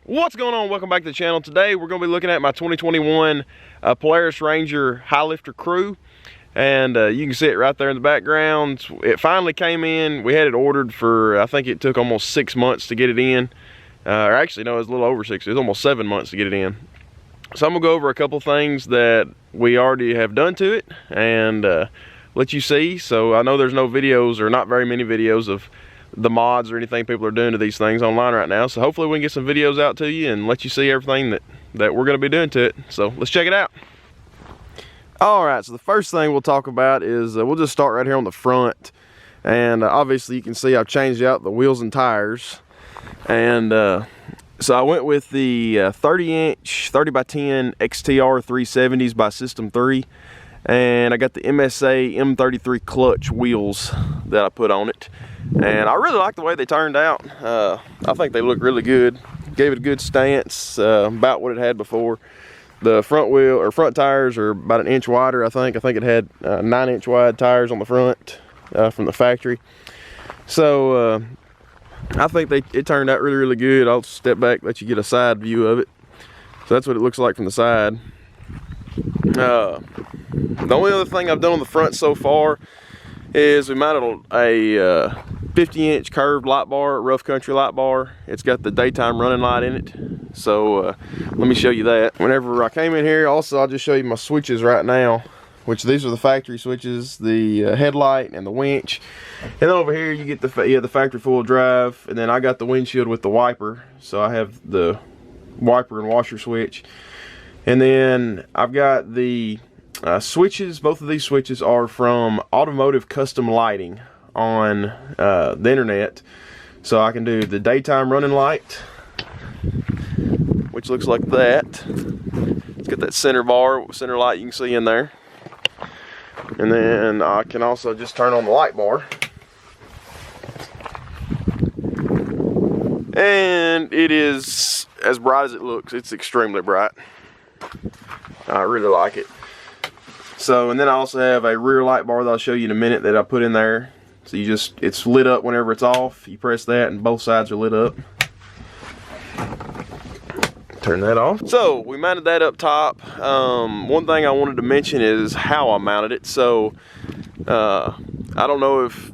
What's going on? Welcome back to the channel. Today we're going to be looking at my 2021 Polaris Ranger Highlifter Crew, and you can see it right there in the background. It finally came in. We had it ordered for, I think it took almost 6 months to get it in, or actually no, it was a little over 6. It was almost 7 months to get it in. So I'm gonna go over a couple things that we already have done to it and let you see. So I know there's no videos, or not very many videos, of the mods or anything people are doing to these things online right now. So hopefully we can get some videos out to you and let you see everything that we're going to be doing to it. So let's check it out. All right, so the first thing we'll talk about is we'll just start right here on the front. And obviously you can see I've changed out the wheels and tires. And so I went with the 30-inch 30x10 XTR 370s by System 3. And I got the MSA M33 clutch wheels that I put on it. And I really like the way they turned out. I think they look really good. Gave it a good stance, about what it had before. The front wheel or front tires are about an inch wider, I think. I think it had 9-inch wide tires on the front from the factory. So I think it turned out really, really good. I'll step back, let you get a side view of it. So that's what it looks like from the side. The only other thing I've done on the front so far is we mounted a 50-inch curved light bar, rough country light bar. It's got the daytime running light in it. So let me show you that. Whenever I came in here, also I'll just show you my switches right now, which these are the factory switches, the headlight and the winch. And then over here you get the factory full drive, and then I got the windshield with the wiper. So I have the wiper and washer switch. And then I've got the switches. Both of these switches are from Automotive Custom Lighting on the internet. So I can do the daytime running light, which looks like that. It's got that center light you can see in there. And then I can also just turn on the light bar. And it is as bright as it looks. It's extremely bright. I really like it. So, and then I also have a rear light bar that I'll show you in a minute that I put in there. So it's lit up whenever it's off. You press that and both sides are lit up. Turn that off. So we mounted that up top. One thing I wanted to mention is how I mounted it. So I don't know if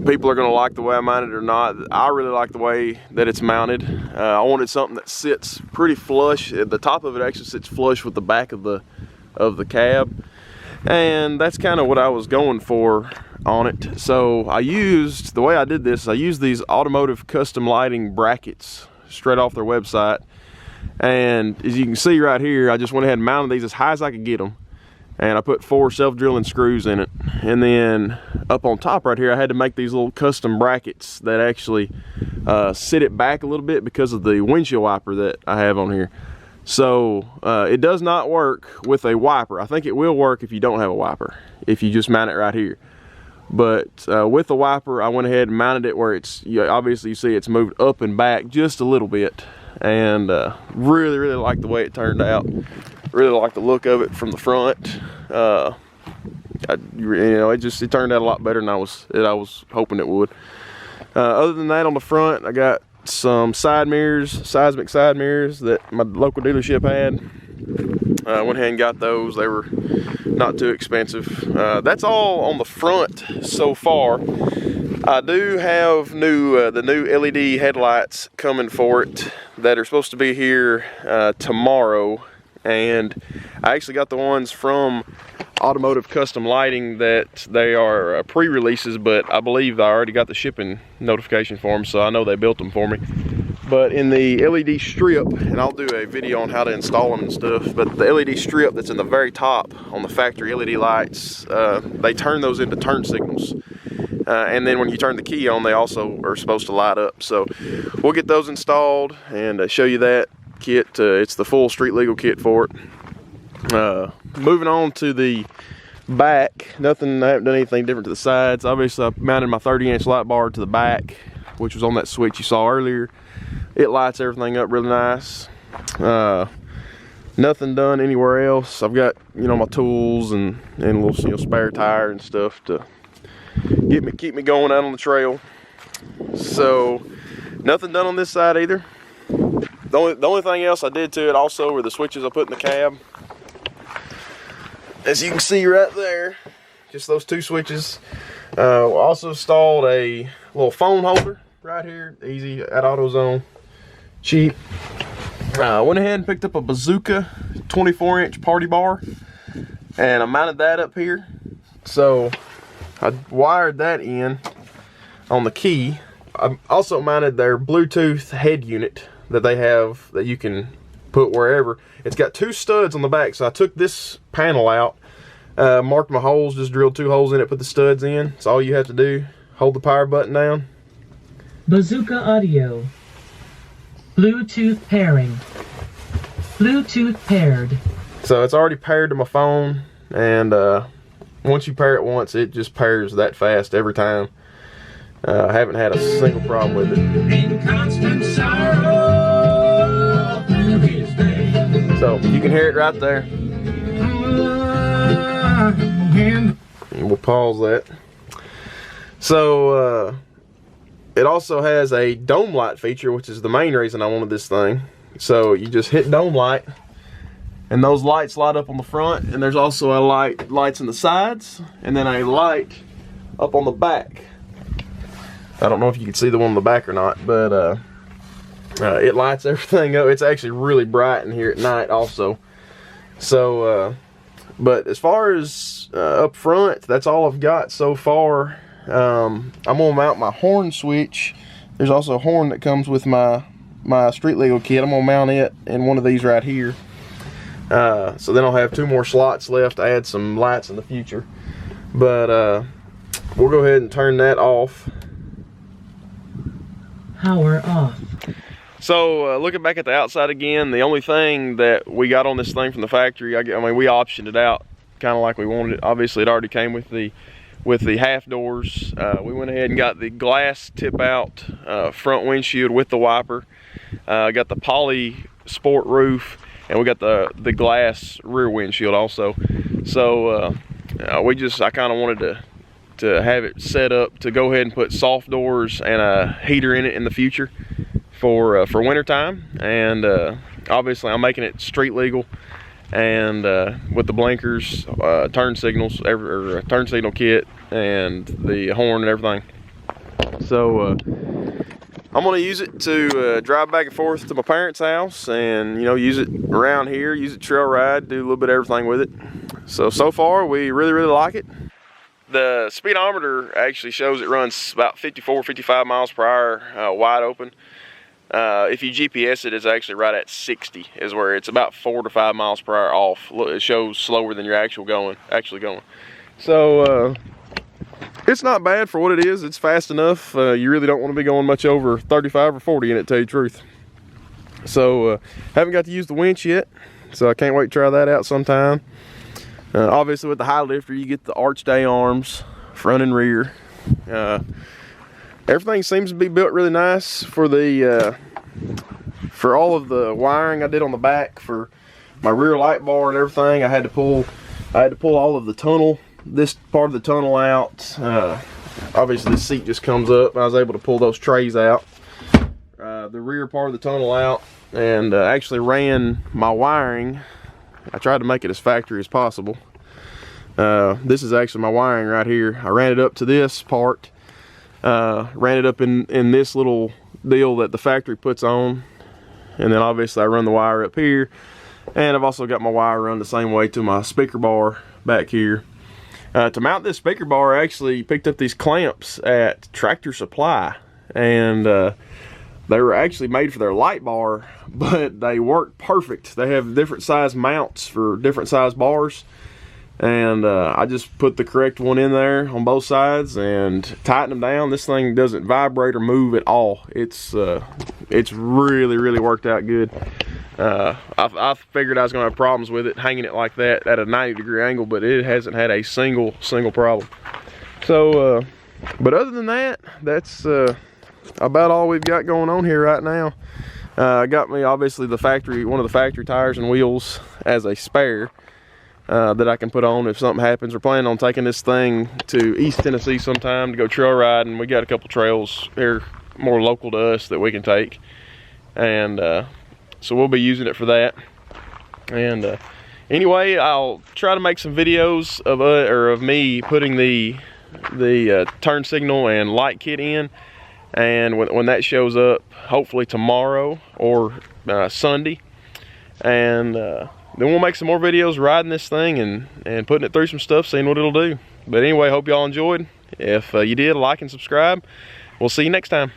people are gonna like the way I mounted it or not. I really like the way that it's mounted. I wanted something that sits pretty flush. The top of it actually sits flush with the back of the cab, and that's kind of what I was going for on it. So the way I did this, I used these Automotive Custom Lighting brackets straight off their website. And as you can see right here, I just went ahead and mounted these as high as I could get them. And I put 4 self-drilling screws in it. And then up on top right here, I had to make these little custom brackets that actually sit it back a little bit because of the windshield wiper that I have on here. So it does not work with a wiper. I think it will work if you don't have a wiper, if you just mount it right here. But with the wiper, I went ahead and mounted it where obviously you see it's moved up and back just a little bit. And really, really like the way it turned out. Really like the look of it from the front. It turned out a lot better than I was hoping it would. Other than that, on the front, I got some side mirrors, seismic side mirrors that my local dealership had. I went ahead and got those. They were not too expensive. That's all on the front so far. I do have the new LED headlights coming for it that are supposed to be here tomorrow. And I actually got the ones from Automotive Custom Lighting that they are pre-releases, but I believe I already got the shipping notification for them, so I know they built them for me. But in the LED strip, and I'll do a video on how to install them and stuff, but the LED strip that's in the very top on the factory LED lights, they turn those into turn signals. And then when you turn the key on, they also are supposed to light up. So we'll get those installed and show you that kit. It's the full street legal kit for it. Moving on to the back, I haven't done anything different to the sides. Obviously I mounted my 30-inch light bar to the back, which was on that switch you saw earlier. It lights everything up really nice. Nothing done anywhere else. I've got my tools and a little spare tire and stuff to keep me going out on the trail. So nothing done on this side either. The only thing else I did to it also were the switches I put in the cab. As you can see right there, just those 2 switches. Also installed a little phone holder right here, easy at AutoZone, cheap. Went ahead and picked up a bazooka 24-inch party bar, and I mounted that up here. So I wired that in on the key. I also mounted their Bluetooth head unit that they have that you can put wherever. It's got 2 studs on the back, so I took this panel out, marked my holes, just drilled 2 holes in it, put the studs in. That's all you have to do. Hold the power button down. Bazooka audio. Bluetooth pairing. Bluetooth paired. So it's already paired to my phone, and once you pair it once, it just pairs that fast every time. I haven't had a single problem with it. In constant sorrow through his day. So you can hear it right there. And we'll pause that. So it also has a dome light feature, which is the main reason I wanted this thing. So you just hit dome light, and those lights light up on the front, and there's also a lights in the sides, and then a light up on the back. I don't know if you can see the one on the back or not, but it lights everything up. It's actually really bright in here at night also. So, but as far as up front, that's all I've got so far. I'm gonna mount my horn switch. There's also a horn that comes with my street legal kit. I'm gonna mount it in one of these right here. So then I'll have 2 more slots left to add some lights in the future. But we'll go ahead and turn that off. Power off. So looking back at the outside again, the only thing that we got on this thing from the factory, I mean, we optioned it out kind of like we wanted it. Obviously it already came with the half doors. We went ahead and got the glass tip out front windshield with the wiper. Got the poly sport roof, and we got the glass rear windshield also. So I kind of wanted to have it set up to go ahead and put soft doors and a heater in it in the future for winter time. And obviously I'm making it street legal, and with the blinkers, turn signals, turn signal kit, and the horn and everything. So I'm gonna use it to drive back and forth to my parents' house, and use it around here, use it trail ride, do a little bit of everything with it. So far we really like it. The speedometer actually shows it runs about 54-55 miles per hour wide open. If you GPS it, it's actually right at 60, is where it's about 4 to 5 miles per hour off. It shows slower than you're actually going. So it's not bad for what it is. It's fast enough. You really don't want to be going much over 35 or 40 in it, to tell you the truth. So haven't got to use the winch yet, so I can't wait to try that out sometime. Obviously with the Highlifter, you get the arched A-arms, front and rear. Everything seems to be built really nice for the for all of the wiring I did on the back for my rear light bar and everything. I had to pull all of the tunnel, this part of the tunnel out. Obviously the seat just comes up. I was able to pull those trays out, the rear part of the tunnel out, and actually ran my wiring. I tried to make it as factory as possible. This is actually my wiring right here. I ran it up to this part, ran it up in this little deal that the factory puts on, and then obviously I run the wire up here, and I've also got my wire run the same way to my speaker bar back here. To mount this speaker bar, I actually picked up these clamps at Tractor Supply, and they were actually made for their light bar, but they work perfect. They have different size mounts for different size bars, and I just put the correct one in there on both sides and tighten them down. This thing doesn't vibrate or move at all. It's really worked out good. I figured I was gonna have problems with it hanging it like that at a 90-degree angle, but it hasn't had a single problem. So but other than that, that's about all we've got going on here right now. I got me obviously one of the factory tires and wheels as a spare that I can put on if something happens. We're planning on taking this thing to East Tennessee sometime to go trail riding. We got a couple trails here more local to us that we can take, and so we'll be using it for that. And anyway, I'll try to make some videos of me putting the turn signal and light kit in, and when that shows up, hopefully tomorrow or Sunday, and then we'll make some more videos riding this thing and putting it through some stuff, seeing what it'll do. But anyway, hope y'all enjoyed. If you did, like and subscribe. We'll see you next time.